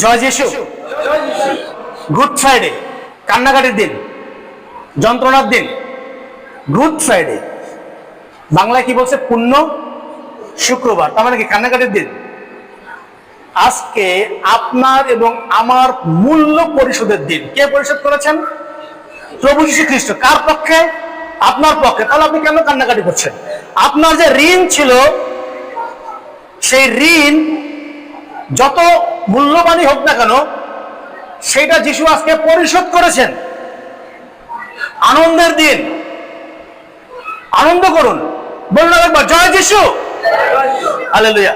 জয় যিশু। Good Friday কান্নাকাটির দিন, যন্ত্রণার দিন। গুড ফ্রাইডে বাংলায় কি বলছে? পূর্ণ শুক্রবার, তার মানে কি কান্নাকাটির দিন। আজকে আপনার এবং আমার মূল্য পরিশোধের দিন। কে পরিশোধ করেছেন? প্রভু যীশু খ্রিস্ট। কার পক্ষে? আপনার পক্ষে। তাহলে আপনি কেন কান্নাকাটি করছেন? আপনার যে ঋণ ছিল, সেই ঋণ যত মূল্যবানই হোক না কেন, সেটা যিশু আজকে পরিশোধ করেছেন। আনন্দের দিন, আনন্দ করুন। বলুন একবার জয় যিশু। হালেলুয়া।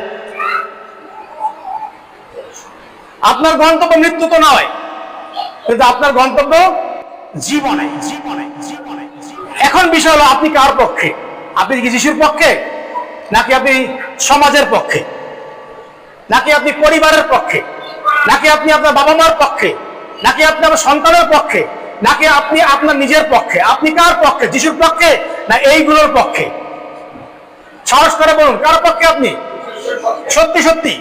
আপনার গন্তব্য মৃত্যু তো নয়, কিন্তু আপনার গন্তব্য জীবনে। জীবনে জীবনে এখন বিষয় হলো আপনি কার পক্ষে? আপনি কি যিশুর পক্ষে, নাকি আপনি সমাজের পক্ষে, নাকি আপনি পরিবারের পক্ষে, নাকি আপনি আপনার বাবা মার পক্ষে, নাকি আপনি আপনার সন্তানের পক্ষে, নাকি আপনি আপনার নিজের পক্ষে? আপনি কার পক্ষে? যিশুর পক্ষে না এইগুলোর পক্ষে? সাহস করে বলুন, কার পক্ষে আপনি? সত্যি সত্যি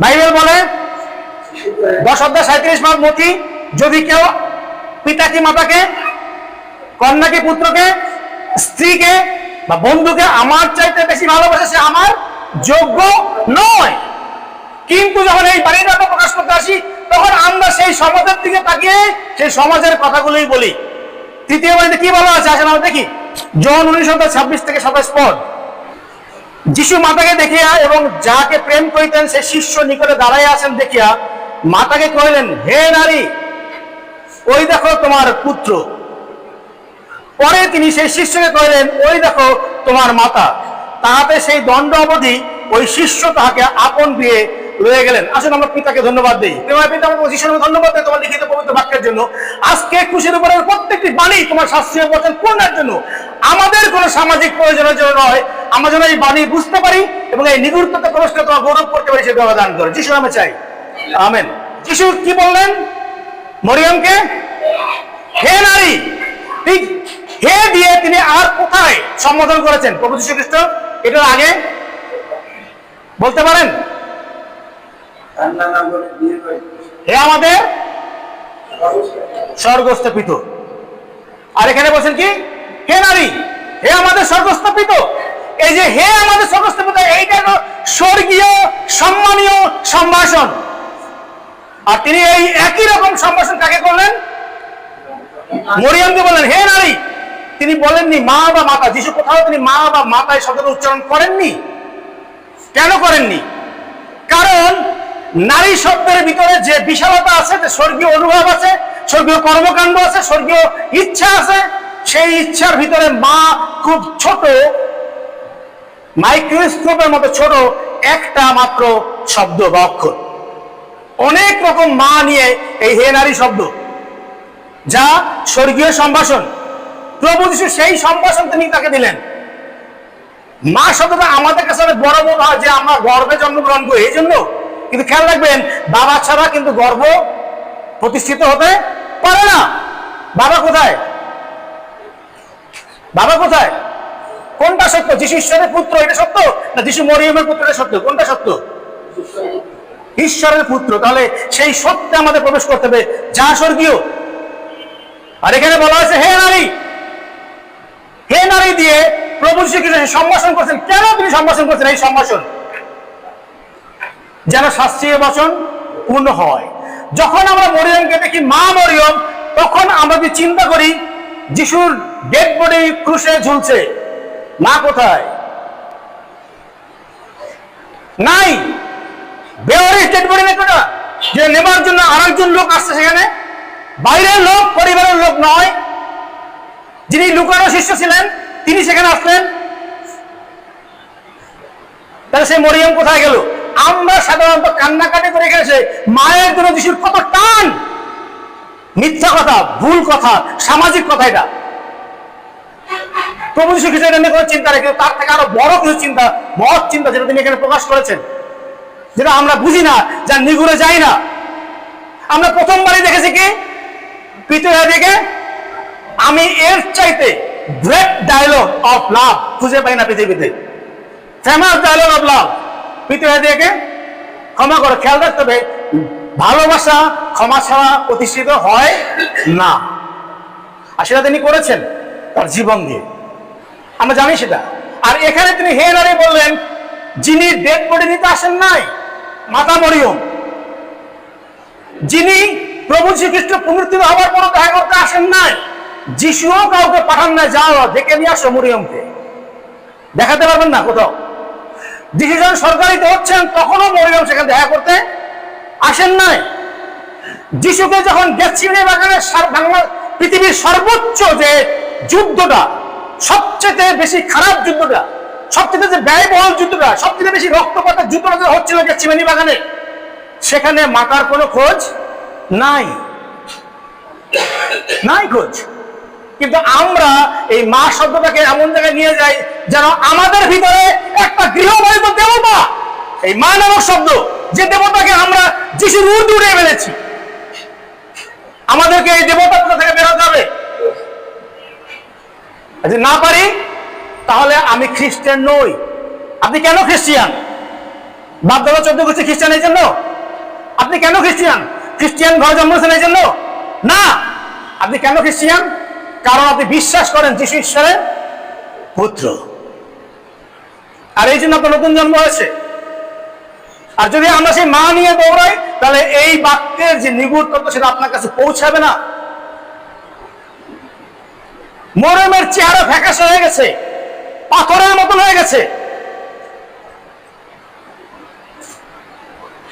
বাইবেল বলে 10:37 মতি, যদি কেউ পিতা কি মাতাকে, কন্যা কি পুত্রকে, স্ত্রীকে বা বন্ধুকে আমার চাইতে বেশি ভালোবাসে, সে আমার যোগ্য নয়। কিন্তু যখন এই বাণীটা প্রকাশ করতে আসি, তখন আমরা সেই সমাজের দিকে তাকিয়ে সেই সমাজের কথাগুলোই বলি। তৃতীয় বাণীতে কি বলা আছে? আসেন আমরা দেখি। জন 19:26-27 যিশু মাতাকে দেখিয়া এবং যাকে প্রেম করিতেন সে শিষ্য নিকটে দাঁড়াইয়া আছেন দেখিয়া মাতাকে কহিলেন, হে নারী, ওই দেখো তোমার পুত্র। পরে তিনি সেই শিষ্যকে কহিলেন, ওই দেখো তোমার মাতা। তাহাতে সেই দণ্ড অবধি ওই শিষ্য তাহাকে আপন দিয়ে রয়ে গেলেন। আসলে আমরা পিতাকে ধন্যবাদ দিই। পিতা আমাকে যিশুকে ধন্যবাদ দেয় তোমার লিখিত পবিত্র বাক্যের জন্য। আজকে খুশির উপরে প্রত্যেকটি বাণী তোমার শাস্ত্রীয় বচন পূর্ণের জন্য, আমাদের কোনো সামাজিক প্রয়োজনের জন্য নয়। আমরা যেন এই বাণী বুঝতে পারি এবং এই নিগুড়ত্বতে প্রবেশ করে তোমার গৌরব করতে পারি, সেটা দান করে যিশু নামে চাই, আমেন। যিশু কি বললেন মরিয়মকে? হে নারী। ঠিক হে দিয়ে তিনি আর কোথায় সম্বোধন করেছেন প্রভু যীশু খ্রিস্ট? এটার আগে বলতে পারেন? হে আমাদের স্বর্গস্থ পিতা। আর এখানে বলছেন কি? হে নারী, হে আমাদের স্বর্গস্থ পিতা। এই যে হে আমাদের স্বর্গস্থ পিতা, এইটা স্বর্গীয় সম্মানীয় সম্ভাষণ। আর তিনি এই একই রকম সম্ভাষণ কাকে করলেন? মরিয়মকে বললেন হে নারী। তিনি বলেননি মা বা মাতা। যিশু কোথাও তিনি মা বা মাতায় শব্দটা উচ্চারণ করেননি। কেন করেননি? কারণ নারী শব্দের ভিতরে যে বিশালতা আছে, যে স্বর্গীয় অনুভব আছে, স্বর্গীয় কর্মকাণ্ড আছে, স্বর্গীয় ইচ্ছা আছে, সেই ইচ্ছার ভিতরে মা খুব ছোট, মাইক্রোস্কোপের মতো ছোট একটা মাত্র শব্দ বা অক্ষর। অনেক রকম মা নিয়ে এই হে নারী শব্দ, যা স্বর্গীয় সম্ভাষণ। প্রভু যিশু সেই সম্ভাষণ তিনি তাকে দিলেন। মা শব্দটা আমাদের কাছে অনেক বড় মনে হয় যে আমরা গর্ভে জন্মগ্রহণ করি, এই জন্য। কিন্তু খেয়াল রাখবেন, বাবা ছাড়া কিন্তু গর্ভ প্রতিষ্ঠিত হতে পারে না। বাবা কোথায়? বাবা কোথায়? কোনটা সত্য? যিশু ঈশ্বরের পুত্র, এটা সত্য, না যিশু মরিয়মের পুত্র, এটা সত্য? কোনটা সত্য? ঈশ্বরের পুত্র। তাহলে সেই সত্যে আমাদের প্রবেশ করতে হবে, যা স্বর্গীয়। আর এখানে বলা হয়েছে হে নারী। হে নারী দিয়ে প্রভু যীশু খ্রিস্ট সম্ভাষণ করছেন। কেন তিনি সম্ভাষণ করছেন? এই সম্ভাষণ যেন শাস্ত্রীয় বচন পূর্ণ হয়। যখন আমরা মরিয়মকে দেখি মা মরিয়ম, তখন আমরা যদি চিন্তা করি যিশুর ডেড বডি ক্রুশে ঝুলছে, মা কোথায়? নাই। বেওয়ারিশ ডেড বডি নাকি না, যে নেবার জন্য আরেকজন লোক আসছে সেখানে, বাইরের লোক, পরিবারের লোক নয়, যিনি লুকানো শিষ্য ছিলেন তিনি সেখানে আসলেন। তাহলে সেই মরিয়ম কোথায় গেল? আমরা সাধারণত কান্নাকাটি করে গেছে মায়ের জন্য যিশুর কত টান। মিথ্যা কথা, ভুল কথা, সামাজিক কথা। এটা প্রভু যীশু খ্রিস্ট এটা নিয়ে কোনো চিন্তা নেই, কিন্তু তার থেকে আরো বড় কিছু চিন্তা, মহৎ চিন্তা, যেটা তিনি এখানে প্রকাশ করেছেন, যেটা আমরা বুঝি না, যা নিগুড়ে যাই না। আমরা প্রথমবারই দেখেছি কি পিতৃ দিকে, আমি এর চাইতে গ্রেট ডায়লগ অফ লাভ খুঁজে পাই না পৃথিবীতে। Famous dialogue of love. পিতৃ দিকে ক্ষমা করে। খেয়াল রাখতে হবে ভালোবাসা ক্ষমা ছাড়া প্রতিষ্ঠিত হয় না। আর সেটা তিনি করেছেন তার জীবন দিয়ে, আমরা জানি সেটা। আর এখানে তিনি হে নারী বললেন, যিনি ডেড বডি নিতে আসেন নাই, মাতা মরিয়ম, যিনি প্রভু শ্রীখ্রিস্ট পুনরুত্থিত হওয়ার পর দেখা করতে আসেন নাই, যিশুও কাউকে পাঠান না, যাও ডেকে নিয়ে আসো মরিয়মকে। দেখাতে পারবেন না কোথাও। যিশু যখন সরকারিতে হচ্ছেন তখনও মরিয়ম সেখানে দেখা করতে আসেন নাই। যিশুকে যখন গেতসেমানি বাগানে পৃথিবীর সর্বোচ্চ যে যুদ্ধটা, সবচেয়ে বেশি খারাপ যুদ্ধটা, সবচেয়ে যে ব্যয়বহুল যুদ্ধটা, সবচেয়ে বেশি রক্তপাতের যুদ্ধটা হচ্ছিল গেতসেমানি বাগানে, সেখানে মাতার কোনো খোঁজ নাই, নাই খোঁজ। কিন্তু আমরা এই মা শব্দটাকে এমন জায়গায় নিয়ে যাই যেন আমাদের ভিতরে একটা গৃহপালিত দেবতা, এই মা নামক শব্দ, যে দেবতাকে আমরা যিশুর ঊর্ধ্বে উড়িয়ে ফেলেছি, আমাদেরকে এই দেবতা থেকে বেরোতে হবে। যদি না পারি তাহলে আমি খ্রিস্টান নই। আপনি কেন খ্রিস্টিয়ান? বাপ দাদা 14 গোষ্ঠী খ্রিস্টান এই জন্য? আপনি কেন খ্রিস্টিয়ান? খ্রিস্টিয়ান ঘরে জন্মেছেন এই জন্য না। আপনি কেন খ্রিস্টিয়ান? কারণ আপনি বিশ্বাস করেন যিশু ঈশ্বরের পুত্র, আর এই জন্য আপনার নতুন জন্ম হয়েছে। আর যদি আমরা সেই মা নিয়ে দৌড়াই, তাহলে এই বাক্যের যে নিগুড় তত্ত্ব সেটা আপনার কাছে পৌঁছাবে না। মরিয়মের চেহারা ফ্যাকাশে হয়ে গেছে, পাথরের মতন হয়ে গেছে,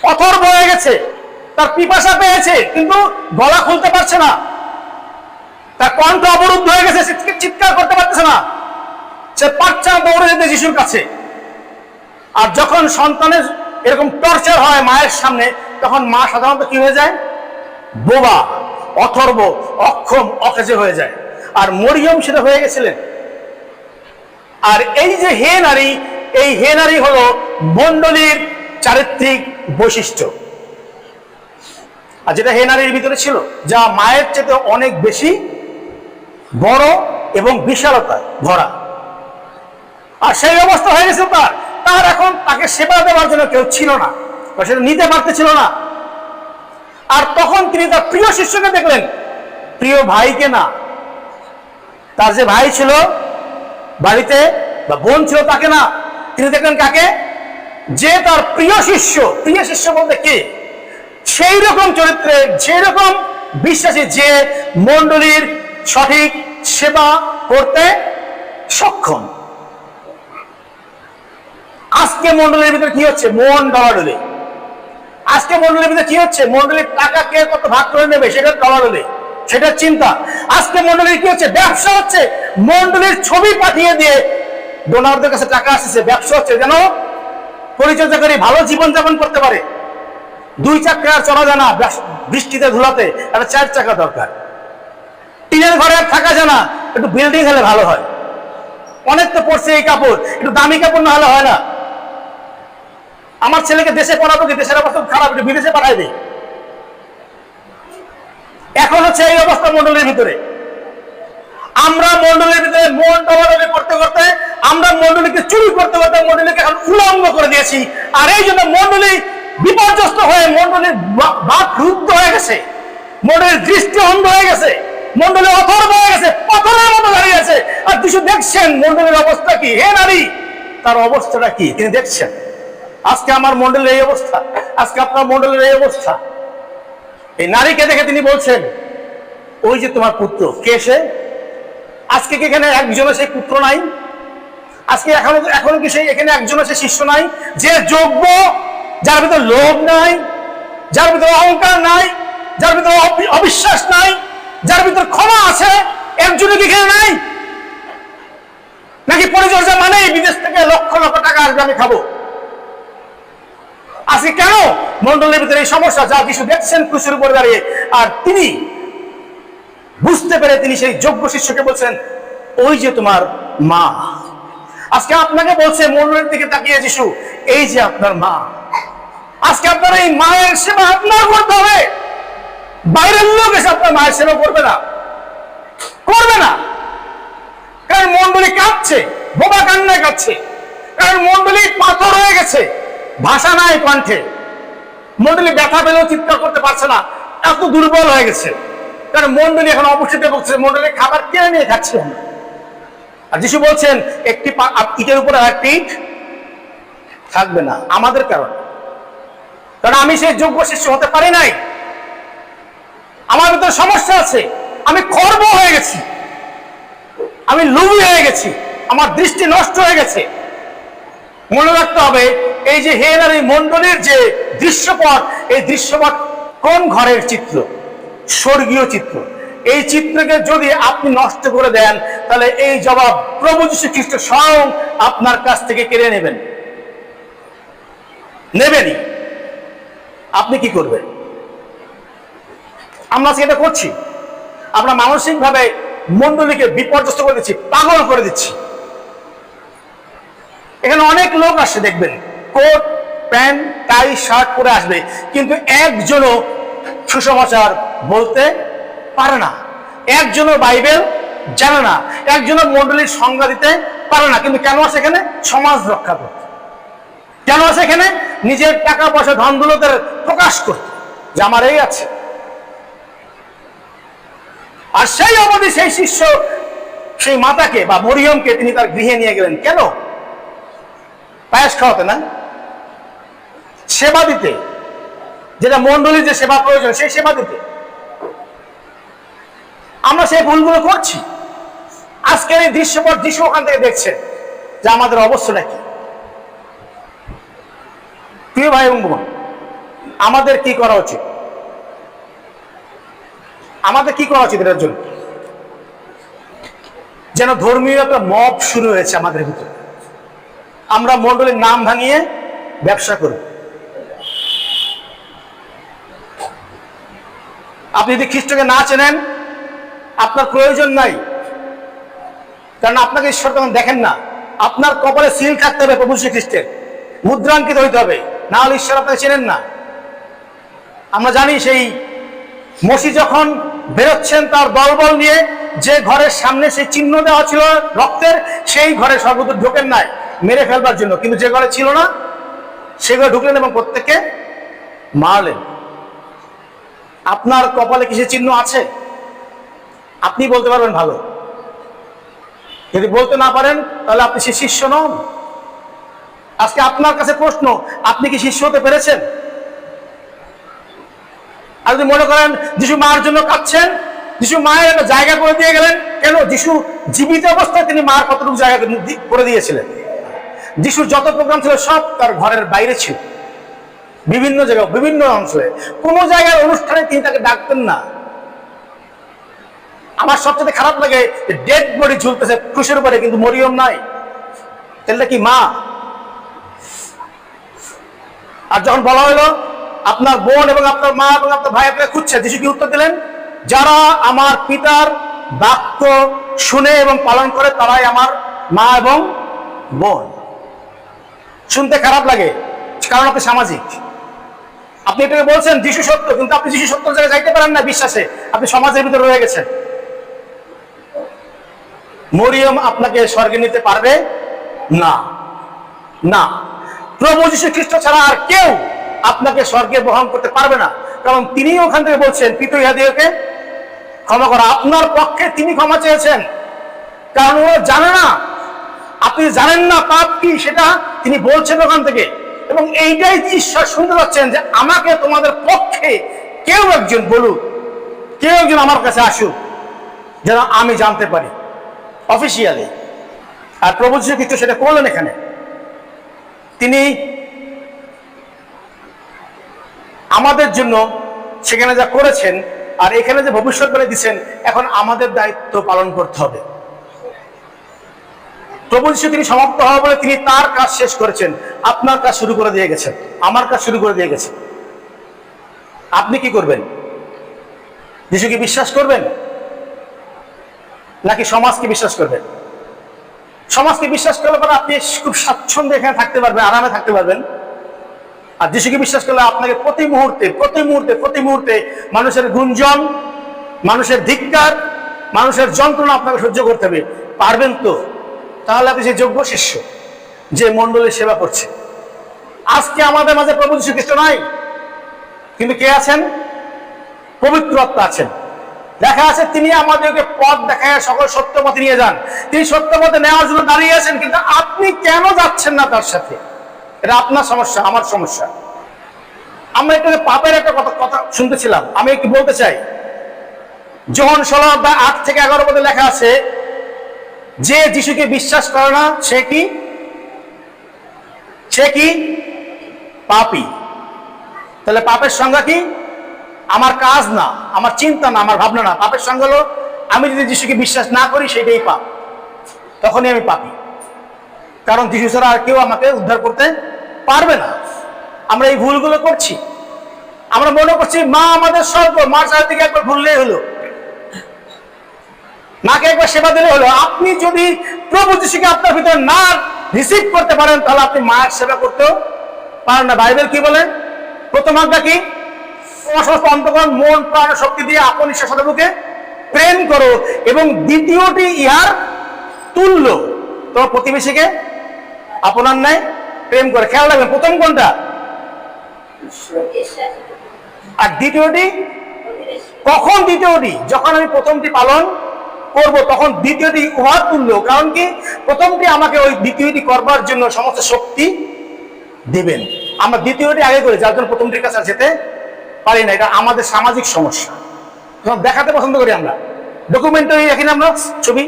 পাথর বয়ে গেছে, তার পিপাসা পেয়েছে কিন্তু গলা খুলতে পারছে না, তার কণ্ঠ অবরুদ্ধ হয়ে গেছে, চিৎকার করতে পারতেছে না, সে পারছে না দৌড়ে যেতে যিশুর কাছে। আর যখন সন্তানের এরকম টর্চার হয় মায়ের সামনে, তখন মা সাধারণত কি হয়ে যায়? বোবা, অথর্ব, অক্ষম, অকেজে হয়ে যায়। আর মরিয়ম সেটা হয়ে গেছিলেন। আর এই যে হে নারী, এই হে নারী হলো মণ্ডলীর চারিত্রিক বৈশিষ্ট্য। আর যেটা হে নারীর ভিতরে ছিল, যা মায়ের চেয়ে অনেক বেশি বড় এবং বিশালতা ভরা। আর সেই অবস্থা হয়ে গেছে তার এখন তাকে সেবা দেওয়ার জন্য কেউ ছিল না, সেটা নিতে পারতেছিল না। আর তখন তিনি তার প্রিয় শিষ্যকে দেখলেন, প্রিয় ভাইকে না, তার যে ভাই ছিল বাড়িতে বা বোন ছিল তাকে না, তিনি দেখলেন কাকে? যে তার প্রিয় শিষ্য। প্রিয় শিষ্য বলতে কে? সেই রকম চরিত্রে, সেই রকম বিশ্বাসী, যে মণ্ডলীর সঠিক সেবা করতে সক্ষম। আজকে মণ্ডলীর ভিতরে কি হচ্ছে? মন ডলাডলি। আজকে মণ্ডলীর ভিতরে কি হচ্ছে? মণ্ডলীর টাকা কে কত ভাগ করে নেবে সেটা ডলাডলি, সেটা চিন্তা। আজকে মণ্ডলীর কি হচ্ছে? ব্যবসা হচ্ছে। মণ্ডলীর ছবি পাঠিয়ে দিয়ে ডোনারদের কাছে টাকা আসছে, ব্যবসা হচ্ছে, যেন পরিচর্যাকারী ভালো জীবনযাপন করতে পারে। 2 চাকা আর চলা যায় না, বৃষ্টিতে ধুলাতে, একটা 4 চাকা দরকার। টিনের ঘরে আর থাকা যায় না, একটু বিল্ডিং হলে ভালো হয়। অনেক তো পড়ছে এই কাপড়, একটু দামি কাপড় না হলে হয় না। আমার ছেলেকে দেশে পড়াবো কি, দেশের অবস্থা খারাপ, একটু বিদেশে পাঠাই দিই। এখন হচ্ছে এই অবস্থা মণ্ডলীর ভিতরে। আমরা মণ্ডলীর ভিতরে মন ডলাডলি করতে করতে, আমরা মণ্ডলীকে চুরি করতে করতে মণ্ডলীকে এখন উলঙ্গ করে দিয়েছি। আর এই জন্য মণ্ডলী বিপর্যস্ত হয়ে, মণ্ডলীর বাক রুদ্ধ হয়ে গেছে, মণ্ডলীর দৃষ্টি অন্ধ হয়ে গেছে, মণ্ডলী অথর্ব হয়ে গেছে, পাথরের মতো দাঁড়িয়ে আছে। আর কিছু দেখছেন মণ্ডলীর অবস্থা কি? হে নারী, তার অবস্থাটা কি তিনি দেখছেন। আজকে আমার মণ্ডলীর এই অবস্থা, আজকে আপনার মণ্ডলীর এই অবস্থা। এই নারীকে দেখে তিনি বলছেন, ওই যে তোমার পুত্র। কে সে? আজকে কি এখানে একজনও সেই পুত্র নাই? আজকে এখনো কি সেই এখানে একজনও সেই শিষ্য নাই, যে যোগ্য, যার ভিতরে লোভ নাই, যার ভিতরে অহংকার নাই, যার ভিতরে অবিশ্বাস নাই, যার ভিতরে ক্ষমা আছে? একজনও কি এখানে নাই? নাকি পরিচর্যা মানে বিদেশ থেকে লক্ষ লক্ষ টাকা আসবে, আমি খাবো? আজকে কেন মণ্ডলের ভিতরে এই সমস্যা, যা কিছু দেখছেন ক্রুশের উপর দাঁড়িয়ে? আর তিনি বুঝতে পেরে তিনি সেই যোগ্য শিষ্যকে বলছেন, ওই যে তোমার মা। আজকে আপনাকে বলছে মণ্ডলের দিকে তাকিয়ে যিশু, এই যে আপনার মা। আজকে আপনার এই মায়ের সেবা আপনার করতে হবে। বাইরের লোক এসে আপনার মায়ের সেবা করবে না, করবে না। কারণ মণ্ডলী কাঁদছে, বোবা কান্নায় কাঁদছে, কারণ মণ্ডলী পাথর হয়ে গেছে, ভাষা নাই কণ্ঠে। মন্ডলী ব্যথা পেলেও চিৎকার করতে পারছে না, এত দুর্বল হয়ে গেছে, কারণ মন্ডলী এখন অবস্থিতে বলছে, মন্ডলীর খাবার কেড়ে নিয়ে খাচ্ছে। আর যিশু বলছেন একটি ইটের উপরে আরেকটি ইট থাকবে না, আমাদের কারণে। কারণ আমি সেই যোগ্য শিষ্য হতে পারি নাই, আমার ভিতরে সমস্যা আছে, আমি খর্ব হয়ে গেছি, আমি লোভী হয়ে গেছি, আমার দৃষ্টি নষ্ট হয়ে গেছে। মনে রাখতে হবে, এই যে হেন আর এই মন্ডলীর যে দৃশ্যপট, এই দৃশ্যপট কোন ঘরের চিত্র? স্বর্গীয় চিত্র। এই চিত্রকে যদি আপনি নষ্ট করে দেন, তাহলে এই জবাব প্রভু যীশু খ্রিস্ট স্বয়ং আপনার কাছ থেকে কেড়ে নেবেনই। আপনি কি করবেন? আমরা সেটা করছি, আমরা মানসিক ভাবে মন্ডলীকে বিপর্যস্ত করে দিচ্ছি, পাগল করে দিচ্ছি। এখানে অনেক লোক আসে, দেখবেন কোট প্যান্ট টাই শার্ট পরে আসবে, কিন্তু একজনও সুসমাচার বলতে পারে না, একজনও বাইবেল জানে না, একজনও মন্ডলীর সংজ্ঞা দিতে পারে না। কিন্তু কেন আসে এখানে? সমাজ রক্ষা করতে। কেন আসে এখানে? নিজের টাকা পয়সা ধন দৌলতের প্রকাশ করতে, যে আমার এই আছে। আর সেই অবধি সেই শিষ্য সেই মাতাকে বা মরিয়মকে তিনি তার গৃহে নিয়ে গেলেন। কেন? পায়েস খাওয়াতে না, সেবা দিতে, যেটা মন্ডলীর যে সেবা প্রয়োজন সেই সেবা দিতে। আমরা সেই ভুলগুলো করছি। আজকের এই দৃশ্যপট যিশু ওখান থেকে দেখছে যে আমাদের অবস্থাটা কি। প্রিয় ভাই এবং বোন, আমাদের কি করা উচিত? আমাদের কি করা উচিত এটার জন্য? যেন ধর্মীয় একটা মব শুরু হয়েছে আমাদের ভিতরে, আমরা মন্ডলীর নাম ভাঙিয়ে ব্যবসা করি। আপনি যদি খ্রিস্টকে না চেনেন, আপনার প্রয়োজন নাই, কারণ আপনাকে ঈশ্বর তখন দেখেন না। আপনার কপালে সিল থাকতে হবে প্রভু শ্রী খ্রিস্টের, মুদ্রাঙ্কিত হইতে হবে, না হলে ঈশ্বর আপনাকে চেনেন না। আমরা জানি সেই মসি যখন বেরোচ্ছেন তার দলবল নিয়ে, যে ঘরের সামনে সেই চিহ্ন দেওয়া ছিল রক্তের, সেই ঘরে সর্বদূর ঢোকেন নাই মেরে ফেলবার জন্য, কিন্তু যে ঘরে ছিল না সে ঘরে ঢুকলেন এবং প্রত্যেককে মারলেন। আপনার কপালে কিসের চিহ্ন আছে? আপনি বলতে পারবেন ভালো, যদি বলতে না পারেন তাহলে আপনি সে শিষ্য নন। আজকে আপনার কাছে প্রশ্ন, আপনি কি শিষ্য হতে পেরেছেন? আর যদি মনে করেন যিশু মার জন্য কাঁদছেন, যিশু মায়ের একটা জায়গা করে দিয়ে গেলেন, কেন? যিশু জীবিত অবস্থায় তিনি মার কতটুকু জায়গা করে দিয়েছিলেন? যিশুর যত প্রোগ্রাম ছিল সব তার ঘরের বাইরে ছিল, বিভিন্ন জায়গায়, বিভিন্ন অঞ্চলে। কোনো জায়গার অনুষ্ঠানে তিনি তাকে ডাকতেন না। আমার সবচেয়ে খারাপ লাগে ডেড বডি ঝুলতেছে ক্রুশের উপরে, কিন্তু মরিয়ম নাই। তাহলে কি মা? আর যখন বলা হলো আপনার বোন এবং আপনার মা এবং আপনার ভাই আপনাকে খুঁজছে, যিশু কি উত্তর দিলেন? যারা আমার পিতার বাক্য শুনে এবং পালন করে তারাই আমার মা এবং বোন। শুনতে খারাপ লাগে, কারণ আপনি সামাজিক। আপনি এটাকে বলছেন যিশু সত্য, কিন্তু আপনি যিশু সত্য জায়গায় যাইতে পারেন না বিশ্বাসে, আপনি সমাজের ভিতরে রয়ে গেছেন। মরিয়ম আপনাকে স্বর্গে নিতে পারবে না, না। প্রভু যীশু খ্রিস্ট ছাড়া আর কেউ আপনাকে স্বর্গে বহন করতে পারবে না, কারণ তিনি ওখান থেকে বলছেন পিতৃ ইহাদিওকে ক্ষমা করা। আপনার পক্ষে তিনি ক্ষমা চেয়েছেন, কারণ ও জানে না, আপনি জানেন না পাপ কি, সেটা তিনি বলছেন ওখান থেকে। এবং এইটাই ঈশ্বর শুনতে পাচ্ছেন যে আমাকে তোমাদের পক্ষে কেউ একজন বলুক, কেউ একজন আমার কাছে আসুক, যেন আমি জানতে পারি অফিসিয়ালি। আর প্রভু যীশু খ্রিস্ট সেটা করলেন এখানে। তিনি আমাদের জন্য সেখানে যা করেছেন, আর এখানে যে ভবিষ্যৎবাণী দিচ্ছেন, এখন আমাদের দায়িত্ব পালন করতে হবে। প্রভু যীশু তিনি সমাপ্ত হওয়া বলে তিনি তার কাজ শেষ করেছেন, আপনার কাজ শুরু করে দিয়ে গেছেন, আমার কাজ শুরু করে দিয়ে গেছেন। আপনি কি করবেন? যীশুকে বিশ্বাস করবেন নাকি সমাজকে বিশ্বাস করবেন? সমাজকে বিশ্বাস করলে পরে আপনি খুব স্বাচ্ছন্দ্যে এখানে থাকতে পারবেন, আরামে থাকতে পারবেন। আর যিশুকে বিশ্বাস করলে আপনাকে প্রতি মুহূর্তে মানুষের গুঞ্জন, মানুষের ধিক্কার, মানুষের যন্ত্রণা আপনাকে সহ্য করতে হবে। পারবেন তো? তাহলে আপনি সেই যোগ্য শিষ্য যে মণ্ডলীর সেবা করছে। আজকে আমাদের মাঝে প্রভু যীশু খ্রিস্ট নাই, কিন্তু কে আছেন? পবিত্র আত্মা আছেন। দেখা আছে তিনি আমাদেরকে পথ দেখায় সকল সত্য পথে নিয়ে যান। তিনি সত্য পথে নেওয়ার জন্য দাঁড়িয়ে আছেন, কিন্তু আপনি কেন যাচ্ছেন না তার সাথে? এটা আপনার সমস্যা, আমার সমস্যা। আমরা একটু পাপের একটা কথা শুনতেছিলাম, আমি একটু বলতে চাই। যোহন 16:8-11 পদে লেখা আছে, যে যিশুকে বিশ্বাস করে না সে কি পাপী। তাহলে পাপের সংজ্ঞা কি? আমার কাজ না, আমার চিন্তা না, আমার ভাবনা না। পাপের সংজ্ঞা হলো আমি যদি যিশুকে বিশ্বাস না করি সেটাই পাপ, তখনই আমি পাপী। কারণ যিশু ছাড়া আর কেউ আমাকে উদ্ধার করতে পারবে না। আমরা এই ভুলগুলো করছি। আমরা মনে করছি মা আমাদের স্বর্গ, মার চারিদিকে একবার ঘুরলেই হলো, মাকে একবার সেবা দিলে হলো। আপনি যদি প্রভু যিশুকে আপনার ভিতরে না রিসিভ করতে পারেন তাহলে আপনি মায়ের সেবা করতেও পারেন না। বাইবেল কি বলে? প্রথম আজ্ঞা কি? সমস্ত অন্তঃকরণ, মন, প্রাণ, শক্তি দিয়ে আপন ঈশ্বর সদাপ্রভুকে প্রেম করো, এবং দ্বিতীয়টি ইহার তুল্য, তোমার প্রতিবেশীকে আপনার ন্যায় প্রেম করে। খেয়াল রাখবেন, প্রথম কোনটা আর দ্বিতীয়টি কখন? দ্বিতীয়টি যখন আমি প্রথমটি পালন করব তখন দ্বিতীয়টি উহার তুল্য। কারণ কি? প্রথমটি আমাকে ওই দ্বিতীয়টি করবার জন্য সমস্ত শক্তি দিবেন। আমরা দ্বিতীয়টি আগে করি, যার জন্য প্রথমটির কাছে যেতে পারি না। এটা আমাদের সামাজিক সমস্যা। দেখাতে পছন্দ করি আমরা, ডকুমেন্টারি এখানে আমরা ছবি,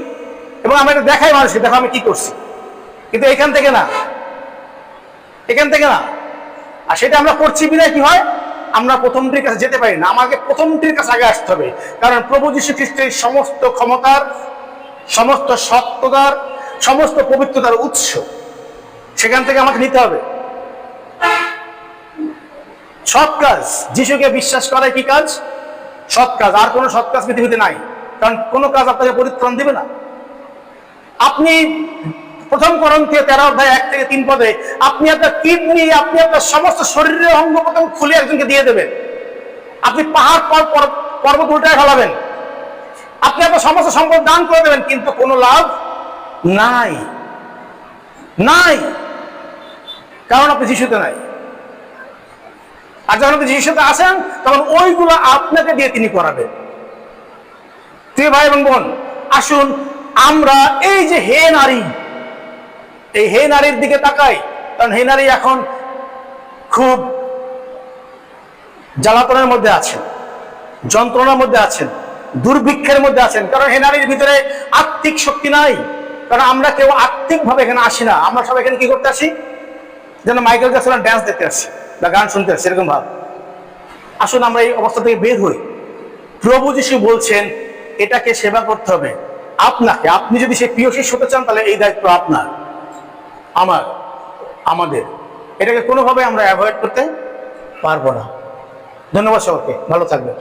এবং আমরা এটা দেখাই মানুষকে, দেখো আমি কি করছি। কিন্তু এখান থেকে না, এখান থেকে না। আর সেটা আমরা করছি বিধায় কি হয়? আমরা প্রথমটির কাছে যেতে পারি না। আমাকে প্রথমটির কাছে আগে আসতে হবে। কারণ প্রভু যীশু খ্রিস্টের সমস্ত ক্ষমতার, সমস্ত সত্যতার, সমস্ত পবিত্রতার উৎস, সেখান থেকে আমাকে নিতে হবে। সৎ কাজ, যিশুকে বিশ্বাস করাই কি কাজ? সৎ কাজ। আর কোনো সৎ কাজ পৃথিবীতে নাই, কারণ কোনো কাজ আপনাকে পরিত্রাণ দিবে না। আপনি প্রথম করন্থীয় 13:1-3 পদে আপনি আপনার কিডনি, আপনি আপনার সমস্ত শরীরের অঙ্গ প্রত্যঙ্গ খুলে একজনকে দিয়ে দেবেন। আপনি পাহাড় পর্বত উল্টায় ফেলাবেন, আপনি আপনার সমস্ত সম্পদ দান করে দেবেন, কিন্তু কোনো লাভ নাই, নাই। কারণ আপনি যিশুতে নাই। আর যখন আপনি যিশুতে আসেন তখন ওইগুলো আপনাকে দিয়ে তিনি করাবেন। প্রিয় ভাই এবং বোন, আসুন আমরা এই যে হে নারী, এই হে নারীর দিকে তাকাই। কারণ হে নারী এখন খুব জ্বালাতনের মধ্যে আছেন, যন্ত্রণার মধ্যে আছেন, দুর্ভিক্ষের মধ্যে আছেন। কারণ হে নারীর ভিতরে আত্মিক শক্তি নাই। কারণ আমরা কেউ আত্মিক ভাবে এখানে আসি না। আমরা সব এখানে কি করতে আসি? যেন মাইকেল জ্যাকসন ড্যান্স দেখতে আসি বা গান শুনতে আসি, এরকম ভাব। আসুন আমরা এই অবস্থা থেকে বের হই। প্রভু যিশু বলছেন এটাকে সেবা করতে হবে আপনাকে। আপনি যদি সে প্রিয় শিষ্য হতে চান তাহলে এই দায়িত্ব আপনার, আমার, আমাদের। এটাকে কোনোভাবে আমরা অ্যাভয়েড করতে পারবো না। ধন্যবাদ সবাইকে, ভালো থাকবেন।